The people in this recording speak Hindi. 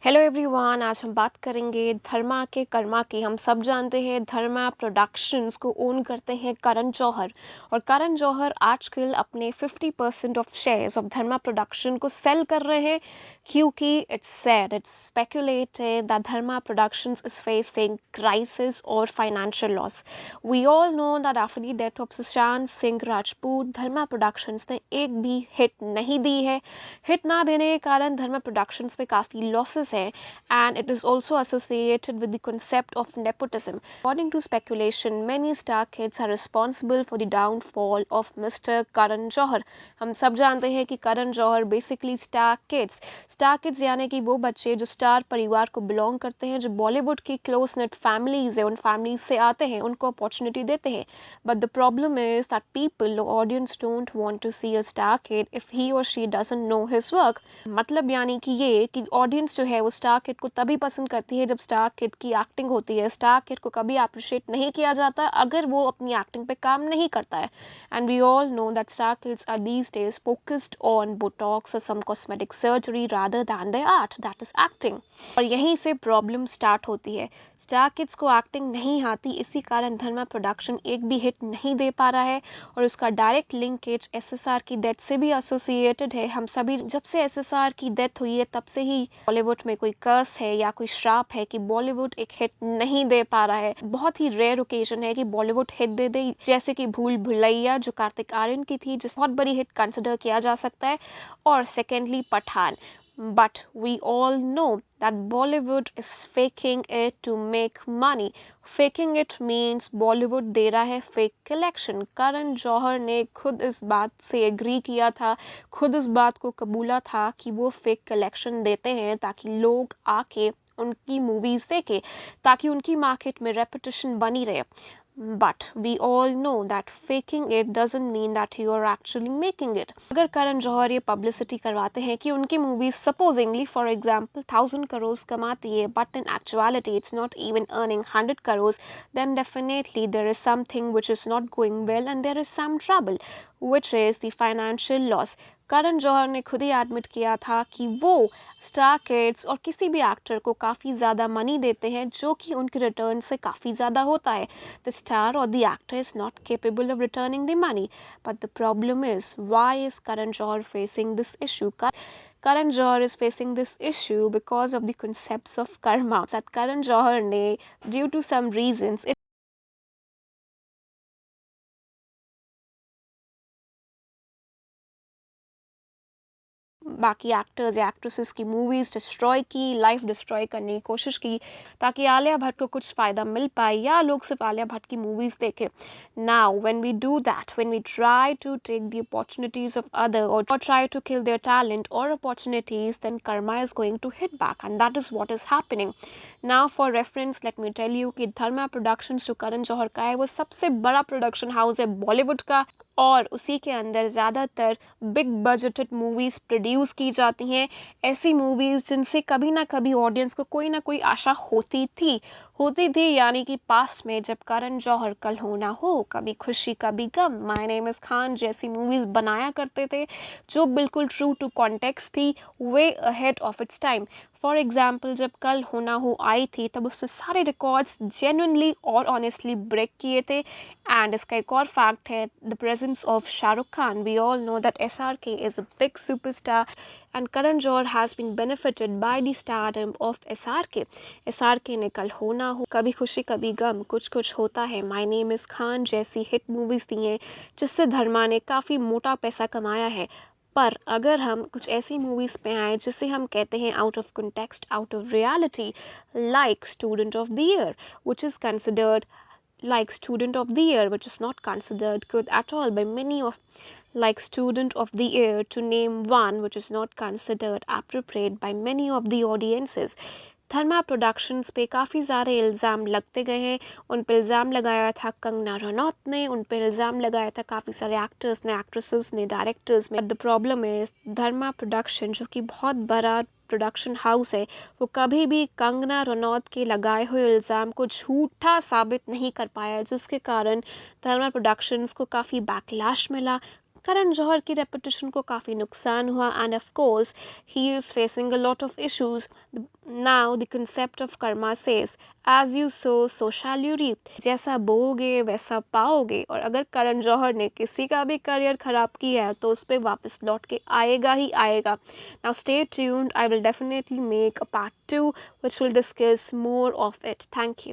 हेलो एवरीवन, आज हम बात करेंगे धर्मा के कर्मा की। हम सब जानते हैं धर्मा प्रोडक्शंस को ओन करते हैं करण जौहर। और करण जौहर आजकल अपने 50% off shares of Dharma production को सेल कर रहे हैं, क्योंकि it's speculated that Dharma Productions is facing crisis और financial loss. We all know that after the death of Sushant Singh Rajput, Dharma Productions ने एक भी हिट नहीं दी है। हिट ना देने के कारण धर्मा प्रोडक्शंस पे काफ़ी लॉसेस हैं, and it is also associated with the concept of nepotism. According to speculation, many star kids are responsible for the downfall of Mr. Karan Johar. हम सब जानते हैं कि Karan Johar basically star kids यानी कि वो बच्चे जो स्टार परिवार को बिलोंग करते हैं, जो बॉलीवुड की क्लोज नेट फैमिलीज है, उन फैमिलीज से आते हैं, उनको अपॉर्चुनिटी देते हैं। But the problem is that people audience don't want to see a star kid if he और she doesn't know his work. मतलब यानी कि ये कि ऑडियंस जो है वो स्टार किड को तभी पसंद करती है जब स्टार किड की एक्टिंग होती है। स्टार किड को कभी अप्रिशिएट नहीं किया जाता अगर वो अपनी एक्टिंग पे काम नहीं करता है। And we all know that star kids are these days focused on botox और some cosmetic surgery rather than their art, that is acting. और यहीं से प्रॉब्लम स्टार्ट होती है। स्टार किड्स को एक्टिंग नहीं आती, इसी कारण धर्मा प्रोडक्शन एक भी हिट नहीं दे पा रहा है। और उसका डायरेक्ट लिंकेज एसएसआर की डेथ से भी एसोसिएटेड है। हम सभी जब से एसएसआर की डेथ हुई है तब से ही बॉलीवुड में कोई कर्स है या कोई श्राप है कि बॉलीवुड एक हिट नहीं दे पा रहा है। बहुत ही रेयर ओकेजन है कि बॉलीवुड हिट दे दे, जैसे कि भूल भुलैया जो कार्तिक आर्यन की थी, जिस बहुत बड़ी हिट कंसिडर किया जा सकता है। और secondly Pathan. But we all know that Bollywood is faking it to make money. Faking it means Bollywood दे रहा है fake collection. करण जौहर ने खुद इस बात से एग्री किया था, खुद इस बात को कबूला था कि वो fake collection देते हैं ताकि लोग आके उनकी मूवीज देखें, ताकि उनकी मार्केट में रेपुटेशन बनी रहे। But we all know that faking it doesn't mean that you are actually making it. अगर करण जौहर ये पब्लिसिटी करवाते हैं कि उनकी movies supposedly for example 1000 crore कमाती है, but in actuality it's not even earning 100 crore, then definitely there is something which is not going well and there is some trouble, which is the financial loss. Karan Johar ने खुद ही एडमिट किया था कि वो स्टार किड्स और किसी भी एक्टर को काफ़ी ज़्यादा मनी देते हैं, जो कि उनके रिटर्न से काफ़ी ज़्यादा होता है। The star or the actor is not capable of returning the money. But the problem is, why is Karan Johar facing this issue? Karan Johar is facing this issue because of the concepts of karma. That Karan Johar ne, due to some reasons, बाकी एक्टर्स या एक्ट्रेसेस की मूवीज डिस्ट्रॉय की, लाइफ डिस्ट्रॉय करने की कोशिश की, ताकि आलिया भट्ट को कुछ फ़ायदा मिल पाए या लोग सिर्फ आलिया भट्ट की मूवीज देखें। Now when we do that, when we try to take the opportunities of other और try to kill their talent और opportunities, then karma is going to hit back and that is what is happening. Now for reference let me tell you कि धर्मा प्रोडक्शंस जो करण जौहर का है, वो सबसे बड़ा प्रोडक्शन हाउस है बॉलीवुड का, और उसी के अंदर ज़्यादातर बिग बजटेड मूवीज़ प्रोड्यूस की जाती हैं। ऐसी मूवीज़ जिनसे कभी ना कभी ऑडियंस को कोई ना कोई आशा होती थी यानी कि पास्ट में जब करण जौहर कल हो ना हो, कभी खुशी कभी गम, माय नेम इज़ खान जैसी मूवीज़ बनाया करते थे, जो बिल्कुल ट्रू टू कॉन्टेक्स्ट थी, way ahead of its time. For example, जब कल हो ना हो आई थी तब उसने सारे रिकॉर्ड्स जेन्युइनली और ऑनेस्टली ब्रेक किए थे। एंड इसका एक और फैक्ट है the presence of Shahrukh Khan. We all know that SRK is a big superstar and Karan Johar has been benefited by the stardom of SRK. SRK ने कल हो ना हो, कभी खुशी कभी गम, कुछ कुछ होता है, माय नेम इज़ खान जैसी हिट मूवीज़ दी हैं, जिससे धर्मा ने काफ़ी मोटा पैसा कमाया है। पर अगर हम कुछ ऐसी मूवीज़ पे आए जिसे हम कहते हैं out of context, out of reality, like student of the year, which is considered like student of the year, which is not considered good at all by many of, like student of the year, to name one which is not considered appropriate by many of the audiences. Dharma productions पे काफ़ी सारे इल्ज़ाम लगते गए हैं। उन पे इल्ज़ाम लगाया था कंगना रनौत ने, उन पे इल्ज़ाम लगाया था काफ़ी सारे एक्टर्स ने, एक्ट्रेसेस ने, डायरेक्टर्स ने। The problem is Dharma production जो कि बहुत बड़ा प्रोडक्शन हाउस है, वो कभी भी कंगना रनौत के लगाए हुए इल्ज़ाम को झूठा साबित नहीं कर पाया, जिसके कारण धर्मा प्रोडक्शंस को काफ़ी बैकलैश मिला, करण जौहर की रेपुटेशन को काफ़ी नुकसान हुआ and of course he is facing a lot of issues. Now the concept of karma says as you sow shall you reap. जैसा बोओगे वैसा पाओगे, और अगर करण जौहर ने किसी का भी करियर ख़राब किया है तो उस पर वापस लौट के आएगा ही आएगा. Now stay tuned, I will definitely make a part 2 which will discuss more of it. Thank you.